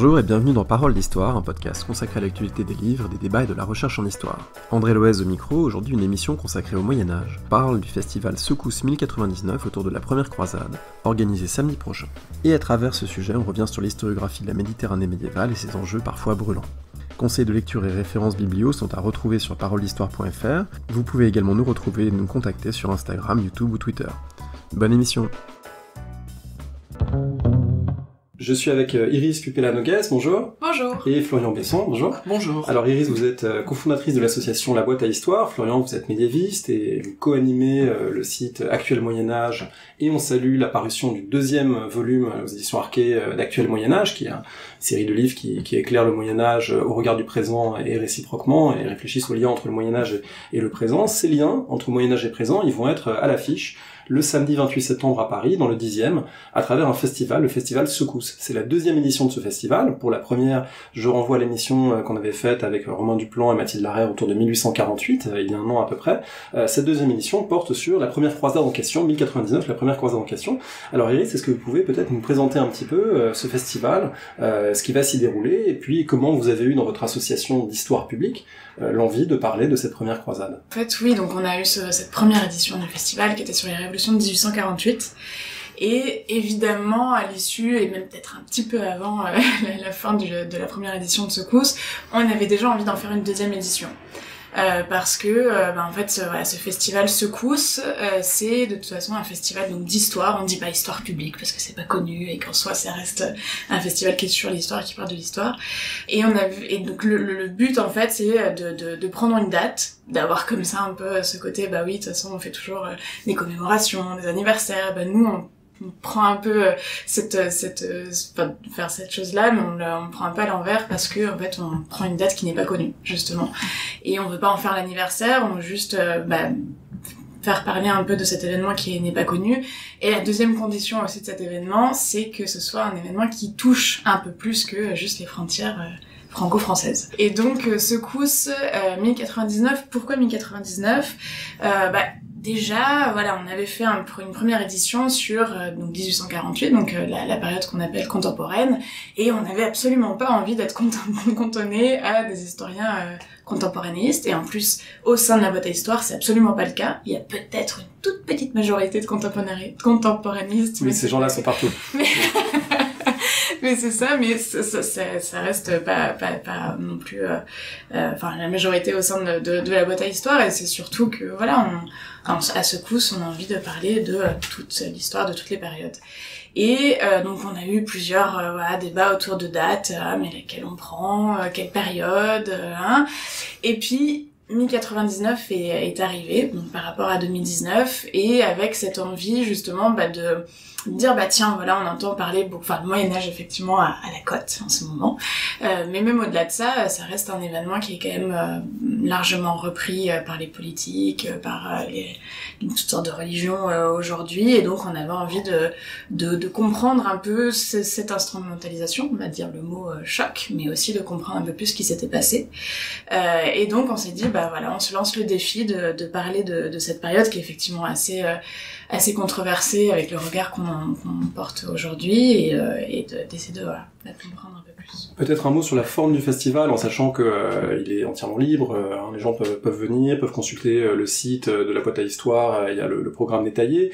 Bonjour et bienvenue dans Parole d'Histoire, un podcast consacré à l'actualité des livres, des débats et de la recherche en histoire. André Loez au micro, aujourd'hui une émission consacrée au Moyen-Âge. On parle du festival Secousses 1099 autour de la première croisade, organisé samedi prochain. Et à travers ce sujet, on revient sur l'historiographie de la Méditerranée médiévale et ses enjeux parfois brûlants. Conseils de lecture et références biblio sont à retrouver sur paroledhistoire.fr. Vous pouvez également nous retrouver et nous contacter sur Instagram, YouTube ou Twitter. Bonne émission. Je suis avec Iris Cupella-Noguès, bonjour. Bonjour. Et Florian Besson, bonjour. Bonjour. Alors Iris, vous êtes cofondatrice de l'association La Boîte à Histoire. Florian, vous êtes médiéviste et vous co-animez le site Actuel Moyen-Âge. Et on salue la parution du deuxième volume aux éditions Arquet d'Actuel Moyen-Âge, qui est une série de livres qui éclaire le Moyen-Âge au regard du présent et réciproquement, et réfléchissent aux liens entre le Moyen-Âge et le présent. Ces liens entre Moyen-Âge et présent, ils vont être à l'affiche le samedi 28 septembre à Paris, dans le 10e, à travers un festival, le festival Secousses. C'est la deuxième édition de ce festival. Pour la première, je renvoie à l'émission qu'on avait faite avec Romain Duplan et Mathilde Larère autour de 1848, il y a un an à peu près. Cette deuxième édition porte sur la première croisade en question, 1099, la première croisade en question. Alors Iris, est-ce que vous pouvez peut-être nous présenter un petit peu ce festival, ce qui va s'y dérouler, et puis comment vous avez eu dans votre association d'histoire publique l'envie de parler de cette première croisade? En fait, oui, donc on a eu cette première édition du festival qui était sur les révolutions de 1848. Et évidemment, à l'issue, et même peut-être un petit peu avant la fin de la première édition de Secousses, on avait déjà envie d'en faire une deuxième édition. Parce que en fait ce festival Secousses c'est de toute façon un festival donc d'histoire, on dit pas histoire publique parce que c'est pas connu et qu'en soi ça reste un festival qui est sur l'histoire et qui parle de l'histoire, et donc le but en fait c'est de prendre une date, d'avoir comme ça un peu ce côté oui de toute façon on fait toujours des commémorations, des anniversaires, nous on prend un peu faire cette chose-là, mais on prend un peu à l'envers parce que en fait on prend une date qui n'est pas connue justement, et on veut pas en faire l'anniversaire, on veut juste faire parler un peu de cet événement qui n'est pas connu. Et la deuxième condition aussi de cet événement, c'est que ce soit un événement qui touche un peu plus que juste les frontières franco-françaises. Et donc Secousses 1099, pourquoi 1099? Déjà, voilà, on avait fait une première édition sur donc 1848, donc la période qu'on appelle contemporaine, et on n'avait absolument pas envie d'être cantonné à des historiens contemporanéistes, et en plus, au sein de la boîte à histoire, c'est absolument pas le cas. Il y a peut-être une toute petite majorité de contemporanistes. Oui, ces gens-là sont partout. Mais c'est ça, mais ça reste pas non plus la majorité au sein de la boîte à histoire, et c'est surtout que voilà, à Secousses, on a envie de parler de toute l'histoire de toutes les périodes. Et donc on a eu plusieurs débats autour de dates, mais laquelle on prend, quelle période, et puis 1099 est arrivé, donc par rapport à 2019, et avec cette envie justement de dire tiens, voilà, on entend parler beaucoup, le Moyen-Âge effectivement à la cote en ce moment, mais même au-delà de ça, ça reste un événement qui est quand même largement repris par les politiques, par toutes sortes de religions aujourd'hui, et donc on avait envie de comprendre un peu cette instrumentalisation, on va dire le mot choc, mais aussi de comprendre un peu plus ce qui s'était passé, et donc on s'est dit voilà, on se lance le défi de parler de cette période qui est effectivement assez controversée avec le regard qu'on porte aujourd'hui, et d'essayer de comprendre un peu plus. Peut-être un mot sur la forme du festival, en sachant que il est entièrement libre, les gens peuvent venir, peuvent consulter le site de la boîte à histoire, il y a le programme détaillé.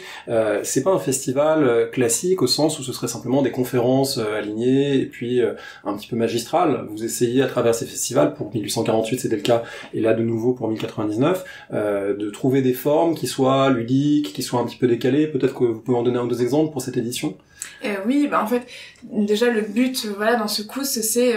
C'est pas un festival classique au sens où ce serait simplement des conférences alignées et puis un petit peu magistrales. Vous essayez à travers ces festivals, pour 1848 c'était le cas, et là de nouveau pour 1099, de trouver des formes qui soient ludiques, qui soient un petit peu décalées. Peut-être que vous pouvez en donner un ou deux exemples pour cette édition. Oui, en fait, déjà le but, dans Secousses, c'est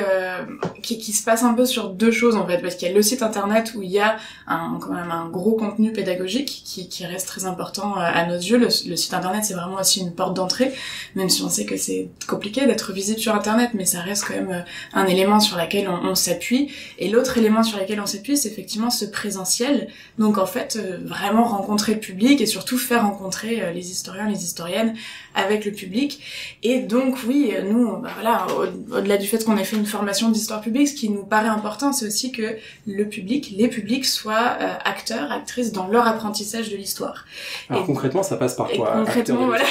qui se passe un peu sur deux choses en fait, parce qu'il y a le site internet où il y a quand même un gros contenu pédagogique qui reste très important à nos yeux. Le site internet, c'est vraiment aussi une porte d'entrée, même si on sait que c'est compliqué d'être visible sur internet, mais ça reste quand même un élément sur lequel on s'appuie. Et l'autre élément sur lequel on s'appuie, c'est effectivement ce présentiel. Donc en fait, vraiment rencontrer le public et surtout faire rencontrer les historiens, les historiennes avec le public. public. Et donc oui, nous, voilà, au-delà du fait qu'on ait fait une formation d'histoire publique, ce qui nous paraît important, c'est aussi que les publics soient acteurs, actrices dans leur apprentissage de l'histoire. Alors concrètement, ça passe par quoi? Concrètement, voilà.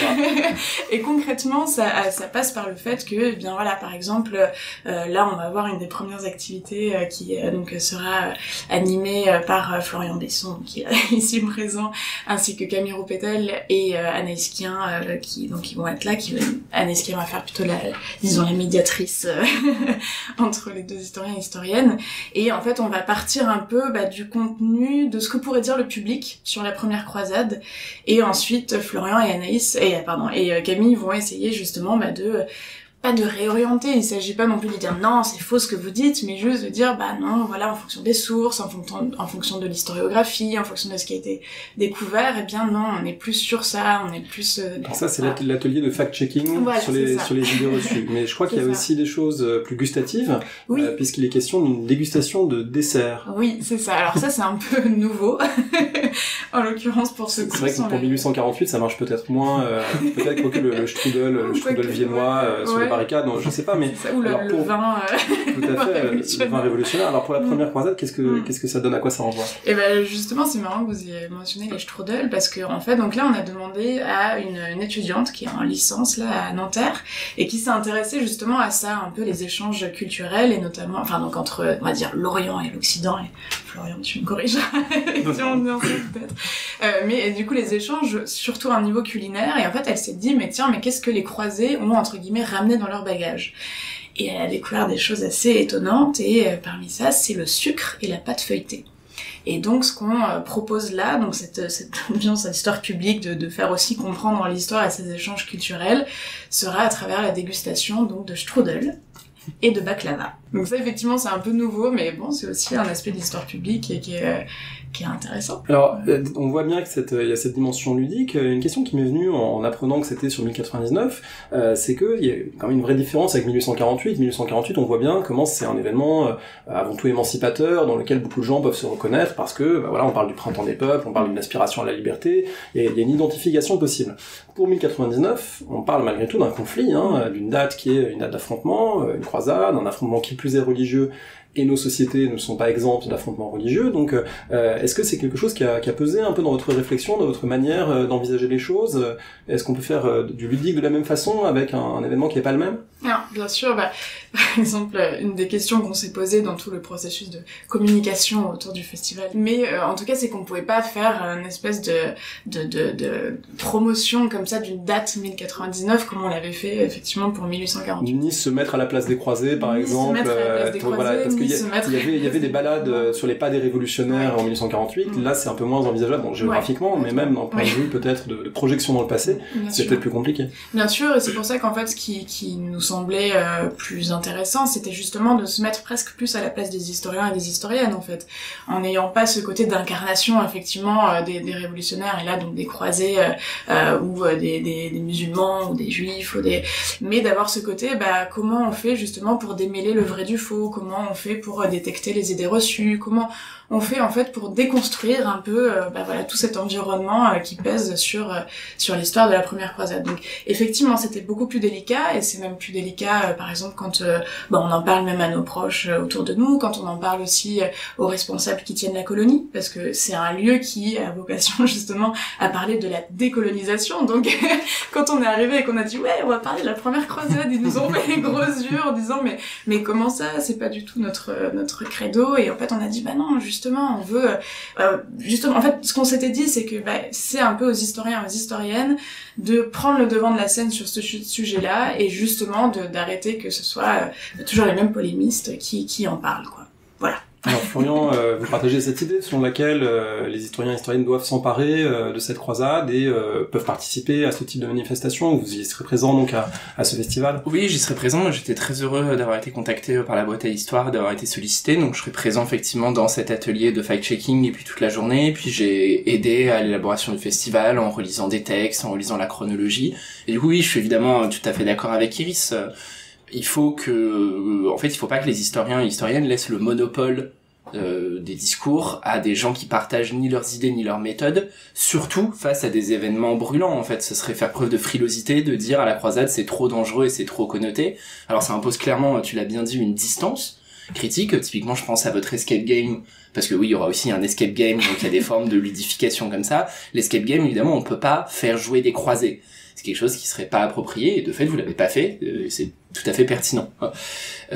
Et concrètement, ça passe par le fait que, eh bien voilà, par exemple, là, on va avoir une des premières activités qui donc sera animée par Florian Besson, qui est ici présent, ainsi que Camille Roupetel et Anaïs Kien, qui vont être là. Anaïs Kien va faire plutôt la médiatrice entre les deux historiens et historiennes. Et en fait, on va partir un peu du contenu de ce que pourrait dire le public sur la première croisade. Et ensuite, Florian et Camille vont essayer justement pas de réorienter, il s'agit pas non plus de dire non, c'est faux ce que vous dites, mais juste de dire non, voilà, en fonction des sources, en fonction de l'historiographie, en fonction de ce qui a été découvert, eh bien non, on est plus sur ça, on est plus... Alors ça, c'est l'atelier de fact-checking voilà, sur les idées reçues. Mais je crois qu'il y a aussi des choses plus gustatives, oui. Puisqu'il est question d'une dégustation de dessert. Oui, c'est ça. Alors ça, c'est un peu nouveau, en l'occurrence pour ce coup. C'est vrai que pour 1848, ça marche peut-être moins, peut-être que le strudel viennois sur les barricades, non, je sais pas, mais ça, ou le vin tout à fait, le vin révolutionnaire. Alors pour la première croisade, qu'est-ce que ça donne, à quoi ça renvoie? Et ben justement, c'est marrant que vous ayez mentionné les strudels, parce que en fait, donc là, on a demandé à une étudiante qui est en licence là à Nanterre et qui s'est intéressée justement à ça, un peu les échanges culturels et notamment, enfin donc entre, on va dire, l'Orient et l'Occident. Et Florian, tu me corrigeras si on dit ça peut-être. Mais du coup, les échanges, surtout à un niveau culinaire. Et en fait, elle s'est dit, mais qu'est-ce que les croisés ont entre guillemets ramené dans leur bagage? Et elle a découvert des choses assez étonnantes, et parmi ça, c'est le sucre et la pâte feuilletée. Et donc, ce qu'on propose là, donc cette histoire publique de faire aussi comprendre l'histoire et ces échanges culturels, sera à travers la dégustation donc de strudel et de baklava. Donc ça, effectivement, c'est un peu nouveau, mais bon, c'est aussi un aspect de l'histoire publique et qui est intéressant. Alors, on voit bien que il y a cette dimension ludique. Une question qui m'est venue en apprenant que c'était sur 1099, c'est que il y a quand même une vraie différence avec 1848. 1848, on voit bien comment c'est un événement avant tout émancipateur, dans lequel beaucoup de gens peuvent se reconnaître parce que, voilà, on parle du printemps des peuples, on parle d'une aspiration à la liberté, et il y a une identification possible. Pour 1099, on parle malgré tout d'un conflit, d'une date qui est une date d'affrontement, une croisade, un affrontement qui plus est religieux, et nos sociétés ne sont pas exemptes d'affrontements religieux. Donc, est-ce que c'est quelque chose qui a pesé un peu dans votre réflexion, dans votre manière d'envisager les choses? Est-ce qu'on peut faire du ludique de la même façon avec un événement qui est pas le même? Alors, bien sûr, par exemple, une des questions qu'on s'est posées dans tout le processus de communication autour du festival, mais en tout cas, c'est qu'on pouvait pas faire une espèce de promotion comme ça d'une date 1099 comme on l'avait fait effectivement pour 1848. Ni se mettre à la place des croisés, par exemple. Voilà, parce qu'il y avait des balades sur les pas des révolutionnaires en 1848. Là, c'est un peu moins envisageable, géographiquement, mais même d'un point de vue peut-être de projection dans le passé, c'est peut-être plus compliqué. Bien sûr, et c'est pour ça qu'en fait, ce qui nous semblait plus intéressant, c'était justement de se mettre presque plus à la place des historiens et des historiennes, en fait, en n'ayant pas ce côté d'incarnation, effectivement, des révolutionnaires, et là, donc des croisés, ou des musulmans, ou des juifs, mais d'avoir ce côté, comment on fait justement pour démêler le vrai du faux, comment on fait pour détecter les idées reçues, comment on fait en fait pour déconstruire un peu voilà, tout cet environnement qui pèse sur l'histoire de la première croisade. Donc effectivement, c'était beaucoup plus délicat, et c'est même plus délicat par exemple quand on en parle même à nos proches autour de nous, quand on en parle aussi aux responsables qui tiennent la colonie, parce que c'est un lieu qui a vocation justement à parler de la décolonisation. Donc quand on est arrivé et qu'on a dit ouais, on va parler de la première croisade, ils nous ont fait les gros yeux en disant mais comment ça, c'est pas du tout notre credo. Et en fait on a dit non, justement on veut justement, en fait ce qu'on s'était dit, c'est que c'est un peu aux historiens, aux historiennes de prendre le devant de la scène sur ce sujet-là, et justement d'arrêter que ce soit toujours les mêmes polémistes qui en parlent, quoi. Voilà. Alors Florian, vous partagez cette idée selon laquelle les historiens et historiennes doivent s'emparer de cette croisade et peuvent participer à ce type de manifestation. Vous y serez présent donc à ce festival? Oui, j'y serai présent. J'étais très heureux d'avoir été contacté par la boîte à histoire, d'avoir été sollicité. Donc je serai présent effectivement dans cet atelier de fact-checking et puis toute la journée. Et puis j'ai aidé à l'élaboration du festival en relisant des textes, en relisant la chronologie. Et du coup, oui, je suis évidemment tout à fait d'accord avec Iris. Il faut pas que les historiens et historiennes laissent le monopole des discours à des gens qui partagent ni leurs idées ni leurs méthodes, surtout face à des événements brûlants. En fait, ce serait faire preuve de frilosité de dire à la croisade c'est trop dangereux et c'est trop connoté. Alors ça impose clairement, tu l'as bien dit, une distance critique. Typiquement, je pense à votre escape game, parce que oui, il y aura aussi un escape game, donc il y a des formes de ludification comme ça. L'escape game, évidemment, on peut pas faire jouer des croisés. C'est quelque chose qui serait pas approprié, et de fait, vous l'avez pas fait, c'est tout à fait pertinent.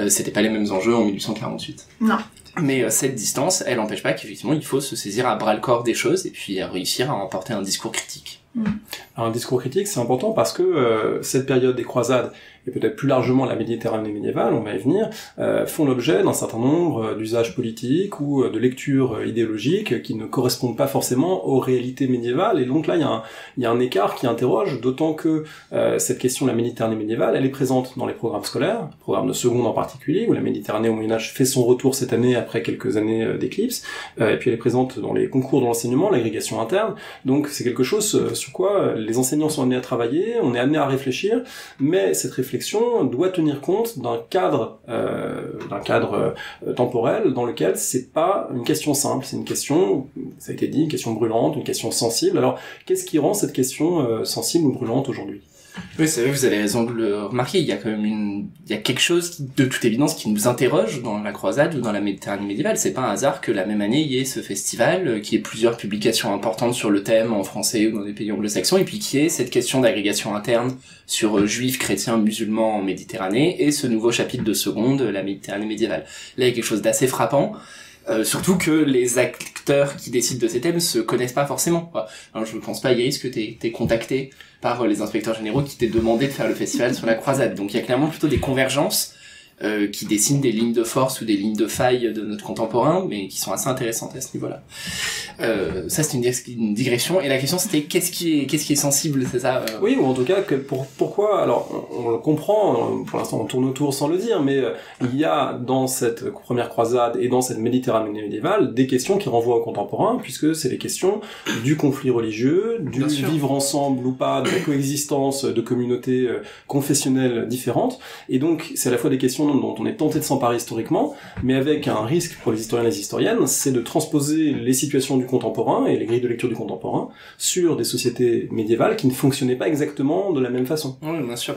C'était pas les mêmes enjeux en 1848. Non. Mais cette distance, elle n'empêche pas qu'effectivement, il faut se saisir à bras-le-corps des choses, et puis réussir à emporter un discours critique. Alors, un discours critique, c'est important parce que cette période des croisades, et peut-être plus largement la Méditerranée médiévale, on va y venir, font l'objet d'un certain nombre d'usages politiques ou de lectures idéologiques qui ne correspondent pas forcément aux réalités médiévales. Et donc là, il y a un écart qui interroge, d'autant que cette question de la Méditerranée médiévale, elle est présente dans les programmes scolaires, programmes de seconde en particulier, où la Méditerranée au Moyen-Âge fait son retour cette année après quelques années d'éclipse, et puis elle est présente dans les concours de l'enseignement, l'agrégation interne. Donc c'est quelque chose sur quoi les enseignants sont amenés à travailler, on est amené à réfléchir, mais cette réflexion doit tenir compte d'un cadre temporel dans lequel c'est pas une question simple, c'est une question, ça a été dit, une question brûlante, une question sensible. Alors, qu'est-ce qui rend cette question sensible ou brûlante aujourd'hui ? Oui, c'est vrai, vous avez raison de le remarquer. Il y a quand même il y a quelque chose de toute évidence qui nous interroge dans la croisade ou dans la Méditerranée médiévale. C'est pas un hasard que la même année il y ait ce festival, qui ait plusieurs publications importantes sur le thème en français ou dans des pays anglo-saxons, et puis qui ait cette question d'agrégation interne sur juifs, chrétiens, musulmans en Méditerranée, et ce nouveau chapitre de seconde, la Méditerranée médiévale. Là, il y a quelque chose d'assez frappant. Surtout que les acteurs qui décident de ces thèmes se connaissent pas forcément. Alors, je ne pense pas, Iris, que t'es contacté par les inspecteurs généraux qui t'aient demandé de faire le festival sur la croisade. Donc il y a clairement plutôt des convergences qui dessinent des lignes de force ou des lignes de faille de notre contemporain, mais qui sont assez intéressantes à ce niveau-là. Ça, c'est une digression. Et la question, c'était qu'est-ce qui est sensible, c'est ça Oui, ou en tout cas, pourquoi... Alors, on le comprend, pour l'instant on tourne autour sans le dire, mais il y a dans cette première croisade et dans cette Méditerranée médiévale des questions qui renvoient aux contemporains, puisque c'est les questions du conflit religieux, du vivre ensemble ou pas, de la coexistence de communautés confessionnelles différentes. Et donc, c'est à la fois des questions dont on est tenté de s'emparer historiquement, mais avec un risque pour les historiens et les historiennes, c'est de transposer les situations du contemporain et les grilles de lecture du contemporain sur des sociétés médiévales qui ne fonctionnaient pas exactement de la même façon. Oui, bien sûr.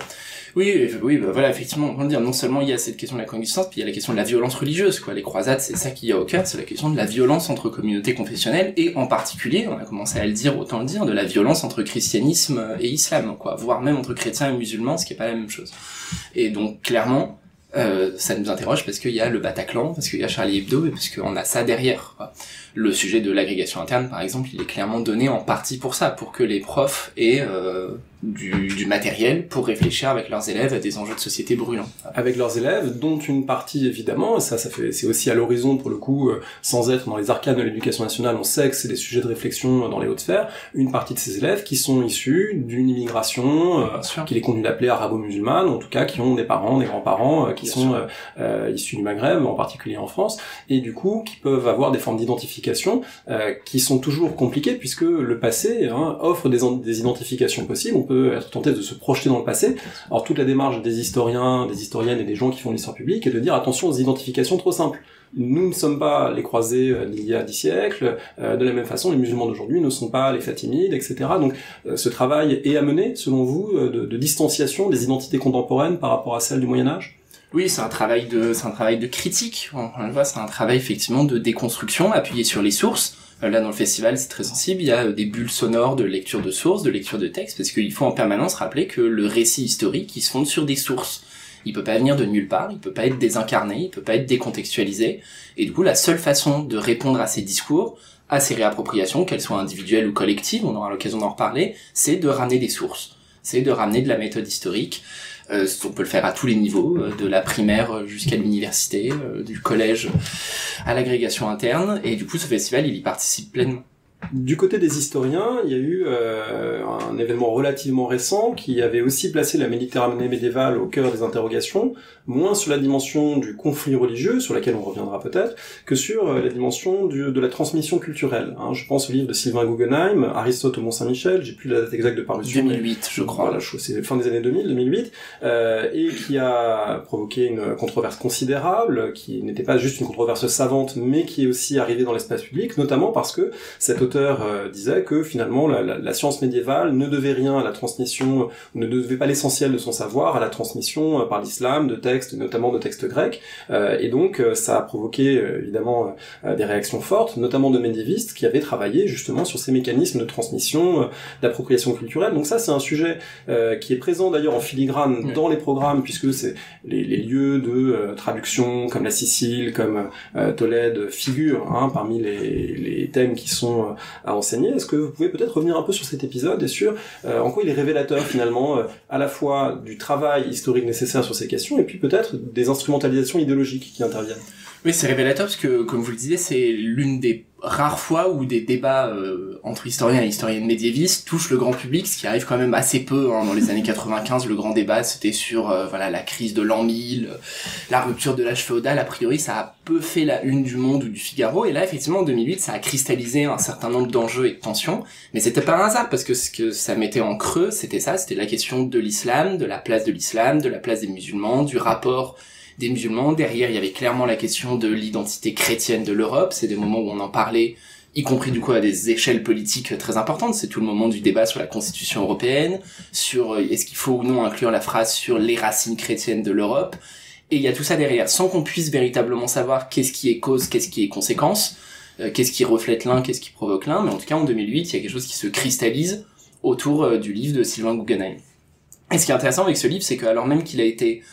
Oui, bah voilà, effectivement, on peut dire, non seulement il y a cette question de la coexistence, puis il y a la question de la violence religieuse, quoi. Les croisades, c'est ça qu'il y a au cœur, c'est la question de la violence entre communautés confessionnelles, et en particulier, on a commencé à le dire, autant le dire, de la violence entre christianisme et islam, quoi. Voire même entre chrétiens et musulmans, ce qui est pas la même chose. Et donc, clairement, ça nous interroge parce qu'il y a le Bataclan, parce qu'il y a Charlie Hebdo, et parce qu'on a ça derrière, quoi. Le sujet de l'agrégation interne, par exemple, il est clairement donné en partie pour ça, pour que les profs aient du matériel pour réfléchir avec leurs élèves à des enjeux de société brûlants. Avec leurs élèves, dont une partie évidemment, c'est aussi à l'horizon pour le coup, sans être dans les arcanes de l'éducation nationale, on sait que c'est des sujets de réflexion dans les hautes sphères, une partie de ces élèves qui sont issus d'une immigration qu'il est convenu d'appeler arabo-musulmane, en tout cas qui ont des parents, des grands-parents qui sont issus du Maghreb, en particulier en France, et du coup qui peuvent avoir des formes d'identification qui sont toujours compliquées puisque le passé offre des identifications possibles. On peut être tenté de se projeter dans le passé. Alors toute la démarche des historiens, des historiennes et des gens qui font l'histoire publique est de dire attention aux identifications trop simples. Nous ne sommes pas les croisés d'il y a 10 siècles, de la même façon les musulmans d'aujourd'hui ne sont pas les Fatimides, etc. Donc ce travail est à mener, selon vous, de distanciation des identités contemporaines par rapport à celles du Moyen-Âge ? Oui, c'est un travail de critique. On le voit, c'est un travail effectivement de déconstruction appuyé sur les sources. Là, dans le festival, c'est très sensible. Il y a des bulles sonores de lecture de sources, de lecture de textes, parce qu'il faut en permanence rappeler que le récit historique, il se fonde sur des sources. Il peut pas venir de nulle part, il peut pas être désincarné, il peut pas être décontextualisé. Et du coup, la seule façon de répondre à ces discours, à ces réappropriations, qu'elles soient individuelles ou collectives, on aura l'occasion d'en reparler, c'est de ramener des sources. C'est de ramener de la méthode historique. On peut le faire à tous les niveaux, de la primaire jusqu'à l'université, du collège à l'agrégation interne, et du coup ce festival il y participe pleinement. Du côté des historiens, il y a eu un événement relativement récent qui avait aussi placé la Méditerranée médiévale au cœur des interrogations, moins sur la dimension du conflit religieux, sur laquelle on reviendra peut-être, que sur la dimension de la transmission culturelle. Hein. Je pense au livre de Sylvain Guggenheim, Aristote au Mont-Saint-Michel, j'ai plus la date exacte de parution. 2008, je crois. Voilà, c'est fin des années 2008, et qui a provoqué une controverse considérable, qui n'était pas juste une controverse savante, mais qui est aussi arrivée dans l'espace public, notamment parce que cet auteur disait que finalement la science médiévale ne devait rien à la transmission, ne devait pas l'essentiel de son savoir à la transmission par l'islam de textes, notamment de textes grecs, et donc ça a provoqué évidemment des réactions fortes, notamment de médiévistes qui avaient travaillé justement sur ces mécanismes de transmission, d'appropriation culturelle. Donc ça c'est un sujet qui est présent d'ailleurs en filigrane dans les programmes, puisque c'est les lieux de traduction comme la Sicile, comme Tolède figurent parmi les thèmes qui sont à enseigner. Est-ce que vous pouvez peut-être revenir un peu sur cet épisode et sur en quoi il est révélateur finalement à la fois du travail historique nécessaire sur ces questions et puis peut-être des instrumentalisations idéologiques qui interviennent? Oui, c'est révélateur parce que, comme vous le disiez, c'est l'une des rares fois où des débats entre historiens et historiennes médiévistes touchent le grand public, ce qui arrive quand même assez peu. Dans les années 95, le grand débat, c'était sur la crise de l'an 1000, la rupture de l'âge féodal. A priori, ça a peu fait la une du Monde ou du Figaro. Et là, effectivement, en 2008, ça a cristallisé un certain nombre d'enjeux et de tensions. Mais c'était pas un hasard, parce que ce que ça mettait en creux, c'était la question de l'islam, de la place des musulmans, du rapport des musulmans. Derrière, il y avait clairement la question de l'identité chrétienne de l'Europe. C'est des moments où on en parlait, y compris du coup à des échelles politiques très importantes. C'est tout le moment du débat sur la Constitution européenne, sur est-ce qu'il faut ou non inclure la phrase sur les racines chrétiennes de l'Europe. Et il y a tout ça derrière, sans qu'on puisse véritablement savoir qu'est-ce qui est cause, qu'est-ce qui est conséquence, qu'est-ce qui reflète l'un, qu'est-ce qui provoque l'un. Mais en tout cas, en 2008, il y a quelque chose qui se cristallise autour du livre de Sylvain Guggenheim. Et ce qui est intéressant avec ce livre, c'est que alors même qu'il a été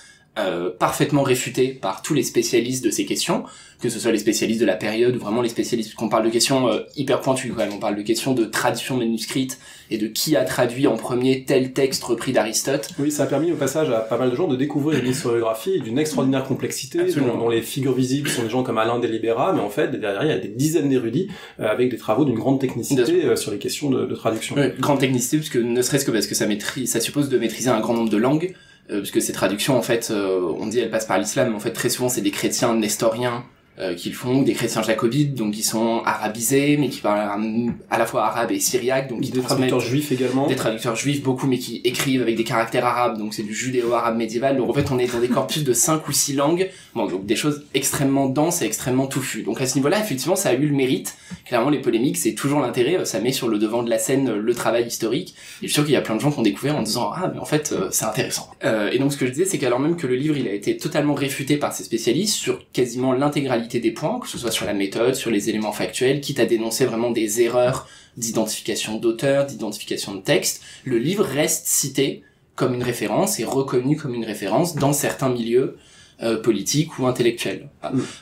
parfaitement réfuté par tous les spécialistes de ces questions, que ce soit les spécialistes de la période ou vraiment les spécialistes, qu'on parle de questions hyper pointues quand même, on parle de questions de tradition manuscrite et de qui a traduit en premier tel texte repris d'Aristote. Oui, ça a permis au passage à pas mal de gens de découvrir une historiographie d'une extraordinaire complexité, dont les figures visibles sont des gens comme Alain Delibera, mais en fait derrière il y a des dizaines d'érudits avec des travaux d'une grande technicité sur les questions de traduction. Oui, grande technicité, parce que ne serait-ce que parce que ça suppose de maîtriser un grand nombre de langues, parce que ces traductions, en fait, on dit elles passent par l'islam, mais en fait très souvent c'est des chrétiens nestoriens qui le font, des chrétiens jacobites, donc qui sont arabisés, mais qui parlent à la fois arabe et syriaque, donc qui des traducteurs juifs également. Des traducteurs juifs, beaucoup, mais qui écrivent avec des caractères arabes, donc c'est du judéo-arabe médiéval, donc en fait on est dans des corpus de 5 ou 6 langues, bon, donc des choses extrêmement denses et extrêmement touffues. Donc à ce niveau-là, effectivement, ça a eu le mérite. Clairement, les polémiques, c'est toujours l'intérêt, ça met sur le devant de la scène le travail historique, et je suis sûr qu'il y a plein de gens qui ont découvert en disant « Ah, mais en fait, c'est intéressant ». Et donc ce que je disais, c'est qu'alors même que le livre, il a été totalement réfuté par ces spécialistes sur quasiment l'intégralité des points, que ce soit sur la méthode, sur les éléments factuels, quitte à dénoncer vraiment des erreurs d'identification d'auteur, d'identification de texte, le livre reste cité comme une référence et reconnu comme une référence dans certains milieux politique ou intellectuel.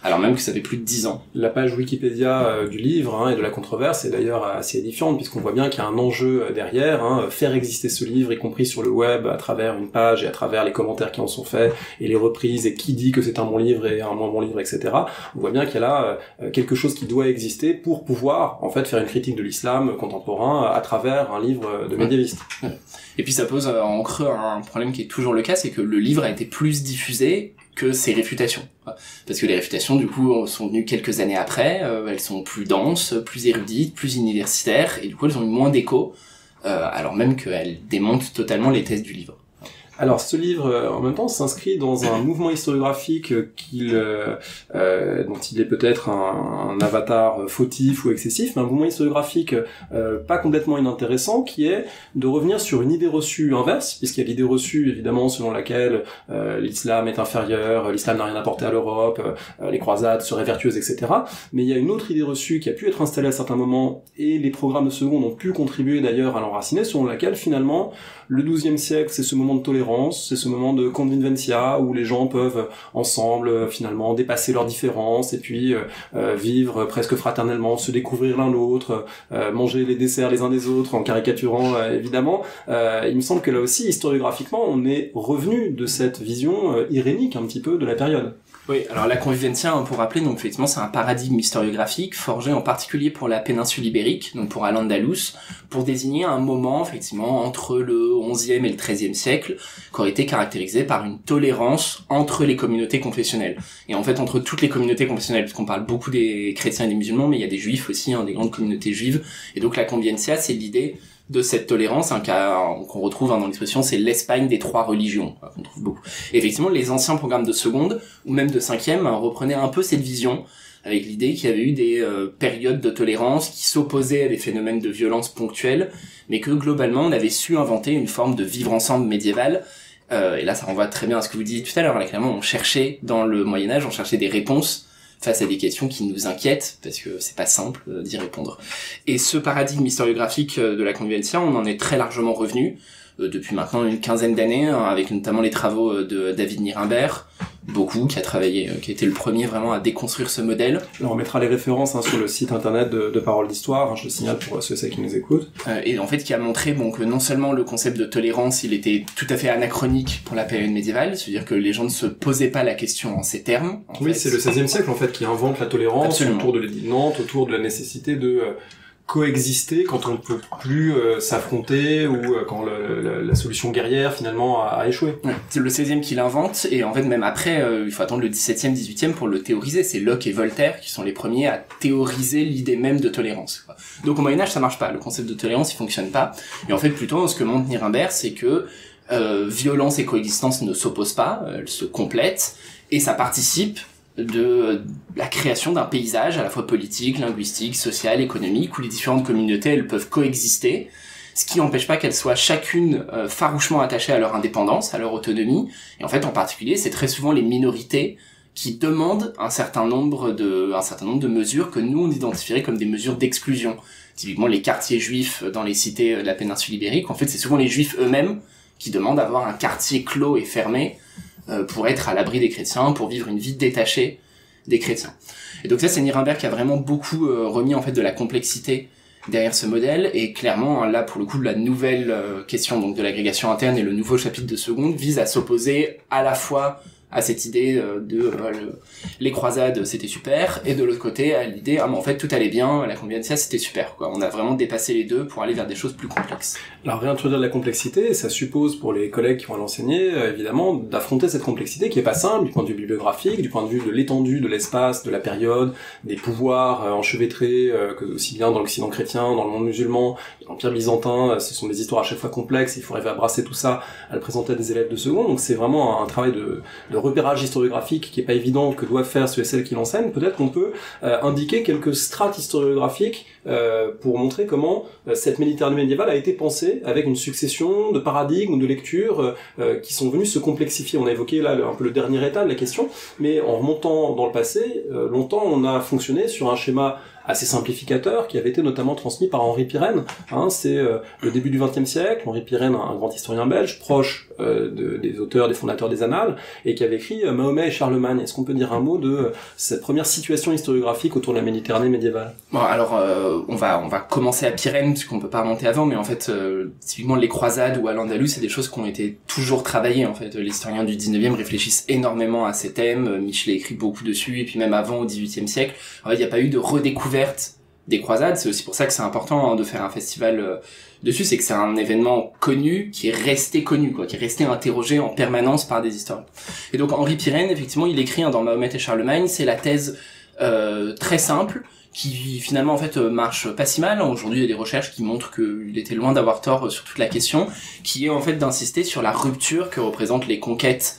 Alors même que ça fait plus de 10 ans. La page Wikipédia du livre et de la controverse est d'ailleurs assez édifiante, puisqu'on voit bien qu'il y a un enjeu derrière, faire exister ce livre, y compris sur le web, à travers une page et à travers les commentaires qui en sont faits, et les reprises, et qui dit que c'est un bon livre et un moins bon livre, etc. On voit bien qu'il y a là quelque chose qui doit exister pour pouvoir, en fait, faire une critique de l'islam contemporain à travers un livre de médiéviste. Et puis ça pose en creux un problème qui est toujours le cas, c'est que le livre a été plus diffusé que ses réfutations. Parce que les réfutations, du coup, sont venues quelques années après, elles sont plus denses, plus érudites, plus universitaires, et du coup, elles ont eu moins d'écho, alors même qu'elles démontent totalement les thèses du livre. Alors, ce livre, en même temps, s'inscrit dans un mouvement historiographique dont il est peut-être un avatar fautif ou excessif, mais un mouvement historiographique pas complètement inintéressant, qui est de revenir sur une idée reçue inverse, puisqu'il y a l'idée reçue, évidemment, selon laquelle l'islam est inférieur, l'islam n'a rien apporté à l'Europe, les croisades seraient vertueuses, etc. Mais il y a une autre idée reçue qui a pu être installée à certains moments, et les programmes de seconde ont pu contribuer d'ailleurs à l'enraciner, selon laquelle, finalement, le XIIe siècle, c'est ce moment de tolérance, c'est ce moment de convivencia où les gens peuvent ensemble finalement dépasser leurs différences et puis vivre presque fraternellement, se découvrir l'un l'autre, manger les desserts les uns des autres en caricaturant évidemment. Il me semble que là aussi, historiographiquement, on est revenu de cette vision irénique un petit peu de la période. Oui, alors la convivencia, pour rappeler, donc effectivement, c'est un paradigme historiographique forgé en particulier pour la péninsule ibérique, donc pour Al-Andalus, pour désigner un moment, effectivement, entre le XIe et le XIIIe siècle, qui aurait été caractérisé par une tolérance entre les communautés confessionnelles. Et en fait, entre toutes les communautés confessionnelles, parce qu'on parle beaucoup des chrétiens et des musulmans, mais il y a des juifs aussi, des grandes communautés juives. Et donc la convivencia, c'est l'idée de cette tolérance, qu'on retrouve dans l'expression, c'est l'Espagne des trois religions, qu'on trouve beaucoup. Et effectivement, les anciens programmes de seconde, ou même de cinquième, reprenaient un peu cette vision, avec l'idée qu'il y avait eu des périodes de tolérance qui s'opposaient à des phénomènes de violence ponctuels, mais que globalement, on avait su inventer une forme de vivre ensemble médiéval. Et là, ça renvoie très bien à ce que vous disiez tout à l'heure. Là, clairement, on cherchait, dans le Moyen-Âge, on cherchait des réponses face à des questions qui nous inquiètent, parce que c'est pas simple d'y répondre. Et ce paradigme historiographique de la convivencia, on en est très largement revenu, depuis maintenant une quinzaine d'années, avec notamment les travaux de David Nirenberg, qui a travaillé, qui a été le premier vraiment à déconstruire ce modèle. Alors on mettra les références sur le site internet de Parole d'Histoire, je le signale pour ceux et celles qui nous écoutent. Et en fait qui a montré que non seulement le concept de tolérance il était tout à fait anachronique pour la période médiévale, c'est-à-dire que les gens ne se posaient pas la question en ces termes. Oui, c'est le XVIe siècle en fait qui invente la tolérance. Absolument. Autour de l'édit de Nantes, autour de la nécessité de coexister quand on ne peut plus s'affronter ou quand la solution guerrière finalement a échoué. Ouais, c'est le 16e qui l'invente et en fait même après il faut attendre le 17e, 18e pour le théoriser. C'est Locke et Voltaire qui sont les premiers à théoriser l'idée même de tolérance, quoi. Donc au Moyen-Âge ça marche pas, le concept de tolérance il fonctionne pas et en fait plutôt ce que montre Nirenberg c'est que violence et coexistence ne s'opposent pas, elles se complètent et ça participe de la création d'un paysage à la fois politique, linguistique, social, économique, où les différentes communautés elles peuvent coexister, ce qui n'empêche pas qu'elles soient chacune farouchement attachées à leur indépendance, à leur autonomie, et en fait en particulier c'est très souvent les minorités qui demandent un certain nombre de mesures que nous on identifierait comme des mesures d'exclusion. Typiquement les quartiers juifs dans les cités de la péninsule ibérique, en fait c'est souvent les juifs eux-mêmes qui demandent d'avoir un quartier clos et fermé pour être à l'abri des chrétiens, pour vivre une vie détachée des chrétiens. Et donc ça, c'est Nirenberg qui a vraiment beaucoup remis en fait de la complexité derrière ce modèle, et clairement, là, pour le coup, la nouvelle question donc de l'agrégation interne et le nouveau chapitre de seconde vise à s'opposer à la fois à cette idée les croisades c'était super, et de l'autre côté à l'idée mais en fait tout allait bien, la convivencia c'était super, quoi. On a vraiment dépassé les deux pour aller vers des choses plus complexes. Alors réintroduire de la complexité, ça suppose pour les collègues qui vont l'enseigner évidemment d'affronter cette complexité qui est pas simple du point de vue bibliographique, du point de vue de l'étendue de l'espace, de la période, des pouvoirs enchevêtrés que aussi bien dans l'Occident chrétien, dans le monde musulman, l'Empire byzantin, ce sont des histoires à chaque fois complexes, il faut arriver à brasser tout ça, à le présenter à des élèves de seconde, donc c'est vraiment un travail de repérage historiographique qui est pas évident que doivent faire ceux et celles qui l'enseignent. Peut-être qu'on peut indiquer quelques strates historiographiques pour montrer comment cette Méditerranée médiévale a été pensée avec une succession de paradigmes, de lectures qui sont venus se complexifier. On a évoqué là un peu le dernier état de la question, mais en remontant dans le passé, longtemps on a fonctionné sur un schéma assez simplificateur qui avait été notamment transmis par Henri Pirenne. C'est le début du XXe siècle. Henri Pirenne, un grand historien belge, proche des auteurs, des fondateurs des Annales, et qui avait écrit Mahomet et Charlemagne. Est-ce qu'on peut dire un mot de cette première situation historiographique autour de la Méditerranée médiévale? Bon, alors on va commencer à Pirenne, parce qu'on peut pas remonter avant, mais en fait typiquement les croisades ou Al-Andalus, c'est des choses qui ont été toujours travaillées. En fait, les historiens du 19e réfléchissent énormément à ces thèmes. Michelet écrit beaucoup dessus, et puis même avant au 18e siècle, en fait, il n'y a pas eu de redécouverte des croisades. C'est aussi pour ça que c'est important de faire un festival dessus, c'est que c'est un événement connu qui est resté connu, quoi, qui est resté interrogé en permanence par des historiens. Et donc Henri Pirenne, effectivement, il écrit dans Mahomet et Charlemagne, c'est la thèse très simple qui finalement en fait marche pas si mal. Aujourd'hui, il y a des recherches qui montrent qu'il était loin d'avoir tort sur toute la question, qui est en fait d'insister sur la rupture que représentent les conquêtes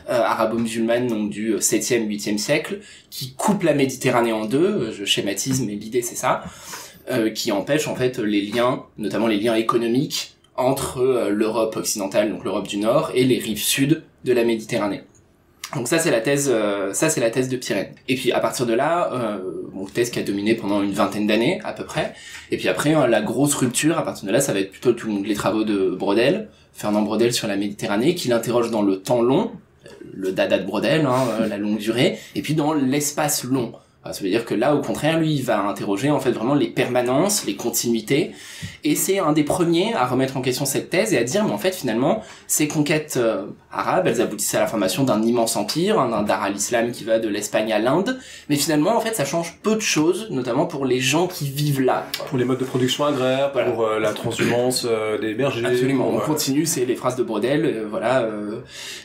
arabo-musulmanes donc du 7e, 8e siècle, qui coupe la Méditerranée en deux, je schématise mais l'idée c'est ça, qui empêche en fait les liens, notamment les liens économiques entre l'Europe occidentale, donc l'Europe du Nord, et les rives sud de la Méditerranée. Donc ça c'est la thèse de Pirenne. Et puis à partir de là, thèse qui a dominé pendant une vingtaine d'années à peu près. Et puis après la grosse rupture à partir de là, ça va être plutôt les travaux de Braudel, Fernand Braudel sur la Méditerranée, qui l'interroge dans le temps long, le dada de Braudel, la longue durée, et puis dans l'espace long, Ça veut dire que là, au contraire, lui, il va interroger en fait vraiment les permanences, les continuités, et c'est un des premiers à remettre en question cette thèse et à dire, mais en fait, finalement, ces conquêtes arabes, elles aboutissaient à la formation d'un immense empire, un Dar al-Islam qui va de l'Espagne à l'Inde, mais finalement, en fait, ça change peu de choses, notamment pour les gens qui vivent là. Pour les modes de production agraire, voilà. Pour la transhumance des bergers. Absolument, on continue, c'est les phrases de Brodel,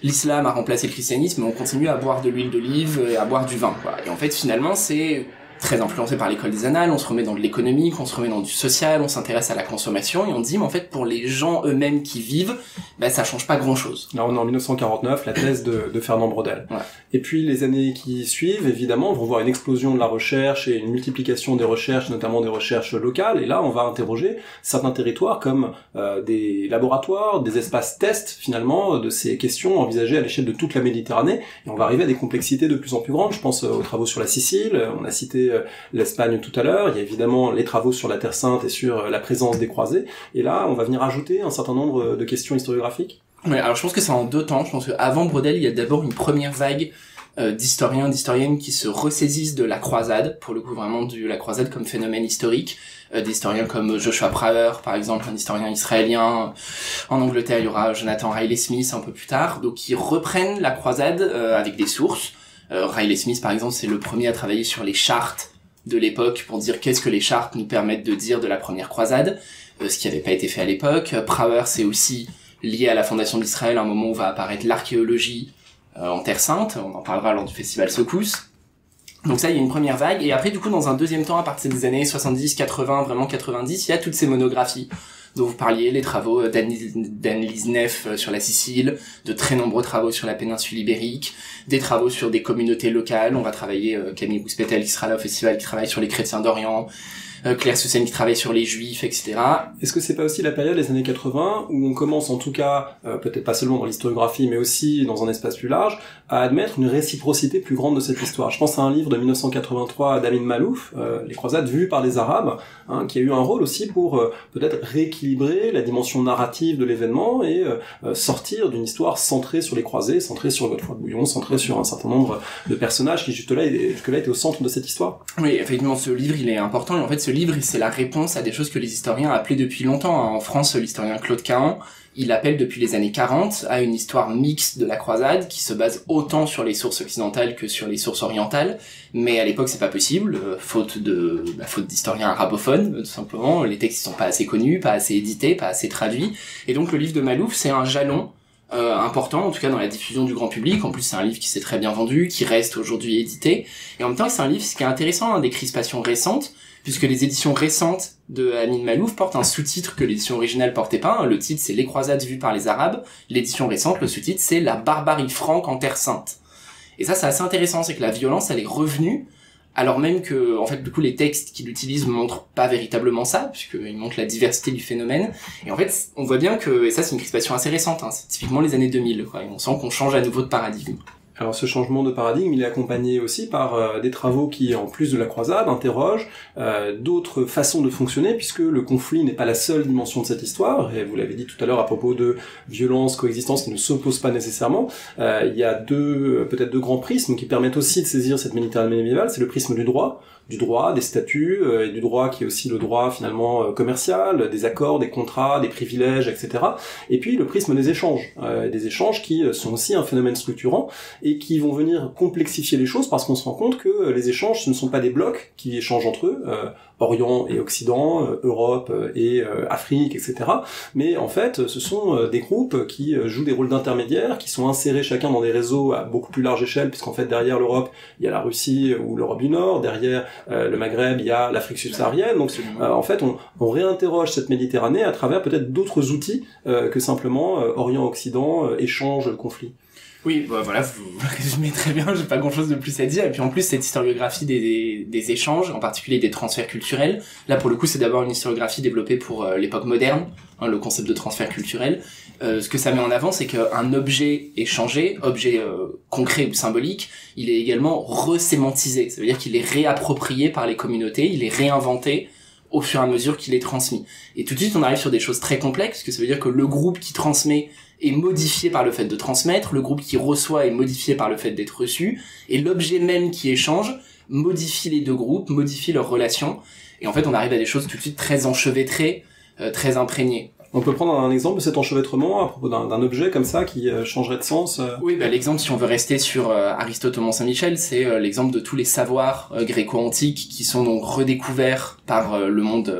l'islam a remplacé le christianisme, mais on continue à boire de l'huile d'olive et à boire du vin, quoi. Et en fait, finalement, c'est très influencé par l'école des annales, on se remet dans de l'économique, on se remet dans du social, on s'intéresse à la consommation, et on dit, mais en fait, pour les gens eux-mêmes qui vivent, ça change pas grand-chose. Là, on est en 1949, la thèse de Fernand Braudel. Ouais. Et puis, les années qui suivent, évidemment, vont voir une explosion de la recherche et une multiplication des recherches, notamment des recherches locales, et là, on va interroger certains territoires comme des laboratoires, des espaces tests, finalement, de ces questions envisagées à l'échelle de toute la Méditerranée, et on va arriver à des complexités de plus en plus grandes. Je pense aux travaux sur la Sicile, on a cité l'Espagne tout à l'heure, il y a évidemment les travaux sur la Terre Sainte et sur la présence des croisés, et là on va venir ajouter un certain nombre de questions historiographiques. Ouais, alors je pense que c'est en deux temps. Je pense qu'avant Braudel, il y a d'abord une première vague d'historiens, d'historiennes qui se ressaisissent de la croisade, pour le coup vraiment de la croisade comme phénomène historique, des historiens comme Joshua Prawer par exemple, un historien israélien. En Angleterre, il y aura Jonathan Riley Smith un peu plus tard, donc qui reprennent la croisade avec des sources. Riley Smith par exemple, c'est le premier à travailler sur les chartes de l'époque pour dire qu'est-ce que les chartes nous permettent de dire de la première croisade, ce qui n'avait pas été fait à l'époque. Prawer, c'est aussi lié à la fondation d'Israël, un moment où va apparaître l'archéologie en Terre Sainte, on en parlera lors du festival Secousse. Donc ça, il y a une première vague, et après du coup dans un deuxième temps, à partir des années 70, 80, vraiment 90, il y a toutes ces monographies dont vous parliez, les travaux d'Annelise Neff sur la Sicile, de très nombreux travaux sur la péninsule ibérique, des travaux sur des communautés locales. On va travailler, Camille Rouspétel qui sera là au festival, qui travaille sur les chrétiens d'Orient, Claire Sussen qui travaille sur les juifs, etc. Est-ce que c'est pas aussi la période des années 80 où on commence, en tout cas, peut-être pas seulement dans l'historiographie, mais aussi dans un espace plus large, à admettre une réciprocité plus grande de cette histoire? Je pense à un livre de 1983 d'Amin Malouf, Les croisades vues par les Arabes, qui a eu un rôle aussi pour peut-être rééquilibrer la dimension narrative de l'événement et sortir d'une histoire centrée sur les croisés, centrée sur Godefroy de Bouillon, centrée sur un certain nombre de personnages qui jusque-là étaient au centre de cette histoire. Oui, effectivement, ce livre, il est important, et en fait, ce livre, c'est la réponse à des choses que les historiens appelaient depuis longtemps. En France, l'historien Claude Cahan, il appelle depuis les années 40 à une histoire mixte de la croisade qui se base autant sur les sources occidentales que sur les sources orientales, mais à l'époque c'est pas possible, faute d'historiens arabophones, tout simplement. Les textes sont pas assez connus, pas assez édités, pas assez traduits, et donc le livre de Malouf, c'est un jalon important, en tout cas dans la diffusion du grand public. En plus, c'est un livre qui s'est très bien vendu, qui reste aujourd'hui édité, et en même temps c'est un livre, ce qui est intéressant, des crispations récentes, puisque les éditions récentes de Amin Malouf portent un sous-titre que l'édition originale portait pas. Le titre, c'est Les croisades vues par les Arabes. L'édition récente, le sous-titre, c'est La barbarie franque en Terre Sainte. Et ça, c'est assez intéressant, c'est que la violence, elle est revenue, alors même que, en fait, du coup, les textes qu'il utilise montrent pas véritablement ça, puisqu'ils montrent la diversité du phénomène. Et en fait, on voit bien que, et ça, c'est une crispation assez récente, c'est typiquement les années 2000, quoi. Et on sent qu'on change à nouveau de paradigme. Alors ce changement de paradigme, il est accompagné aussi par des travaux qui, en plus de la croisade, interrogent d'autres façons de fonctionner, puisque le conflit n'est pas la seule dimension de cette histoire, et vous l'avez dit tout à l'heure à propos de violence, coexistence qui ne s'opposent pas nécessairement. Il y a peut-être deux grands prismes qui permettent aussi de saisir cette Méditerranée médiévale. C'est le prisme du droit, des statuts, et du droit qui est aussi le droit finalement commercial, des accords, des contrats, des privilèges, etc. Et puis le prisme des échanges qui sont aussi un phénomène structurant, et qui vont venir complexifier les choses parce qu'on se rend compte que les échanges, ce ne sont pas des blocs qui échangent entre eux, Orient et Occident, Europe et Afrique, etc. Mais en fait, ce sont des groupes qui jouent des rôles d'intermédiaires, qui sont insérés chacun dans des réseaux à beaucoup plus large échelle, puisqu'en fait derrière l'Europe, il y a la Russie ou l'Europe du Nord, derrière le Maghreb, il y a l'Afrique subsaharienne. Donc en fait, on réinterroge cette Méditerranée à travers peut-être d'autres outils que simplement Orient-Occident, échange, conflit. Oui, voilà, vous résumez très bien, j'ai pas grand-chose de plus à dire. Et puis en plus, cette historiographie des échanges, en particulier des transferts culturels, là pour le coup, c'est d'abord une historiographie développée pour l'époque moderne, le concept de transfert culturel. Ce que ça met en avant, c'est qu'un objet échangé, objet concret ou symbolique, il est également resémantisé. Ça veut dire qu'il est réapproprié par les communautés, il est réinventé au fur et à mesure qu'il est transmis. Et tout de suite, on arrive sur des choses très complexes, parce que ça veut dire que le groupe qui transmet est modifié par le fait de transmettre, le groupe qui reçoit est modifié par le fait d'être reçu, et l'objet même qui échange modifie les deux groupes, modifie leurs relations, et en fait, on arrive à des choses tout de suite très enchevêtrées, très imprégnées. On peut prendre un exemple de cet enchevêtrement à propos d'un objet comme ça qui changerait de sens. Oui, l'exemple, si on veut rester sur Aristote au Mont-Saint-Michel, c'est l'exemple de tous les savoirs gréco-antiques qui sont donc redécouverts par le monde,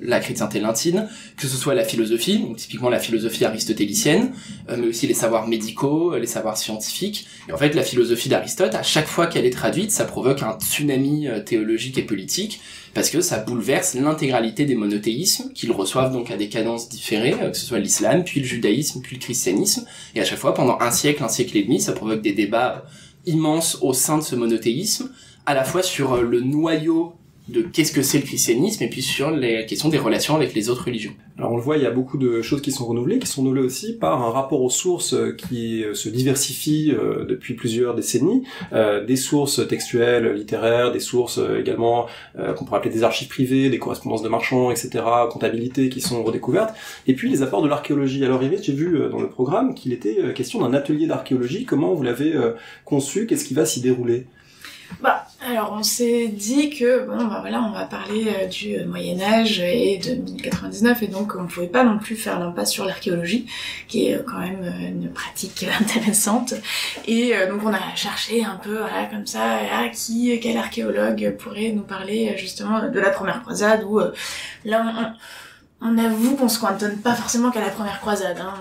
la chrétienté latine, que ce soit la philosophie, donc typiquement la philosophie aristotélicienne, mais aussi les savoirs médicaux, les savoirs scientifiques. Et en fait, la philosophie d'Aristote, à chaque fois qu'elle est traduite, ça provoque un tsunami théologique et politique, parce que ça bouleverse l'intégralité des monothéismes, qu'ils reçoivent donc à des cadences différées, que ce soit l'islam, puis le judaïsme, puis le christianisme, et à chaque fois, pendant un siècle et demi, ça provoque des débats immenses au sein de ce monothéisme, à la fois sur le noyau de qu'est-ce que c'est le christianisme, et puis sur les questions des relations avec les autres religions. Alors on le voit, il y a beaucoup de choses qui sont renouvelées aussi par un rapport aux sources qui se diversifie depuis plusieurs décennies, des sources textuelles, littéraires, des sources également qu'on pourrait appeler des archives privées, des correspondances de marchands, etc., comptabilité qui sont redécouvertes, et puis les apports de l'archéologie. Alors Yves, j'ai vu dans le programme qu'il était question d'un atelier d'archéologie. Comment vous l'avez conçu? Qu'est-ce qui va s'y dérouler? Alors on s'est dit que on va parler du Moyen-Âge et de 1099, et donc on pouvait pas non plus faire l'impasse sur l'archéologie, qui est quand même une pratique intéressante. Et donc on a cherché un peu comme ça, quel archéologue pourrait nous parler justement de la première croisade, où là on avoue qu'on se cantonne pas forcément qu'à la première croisade, hein.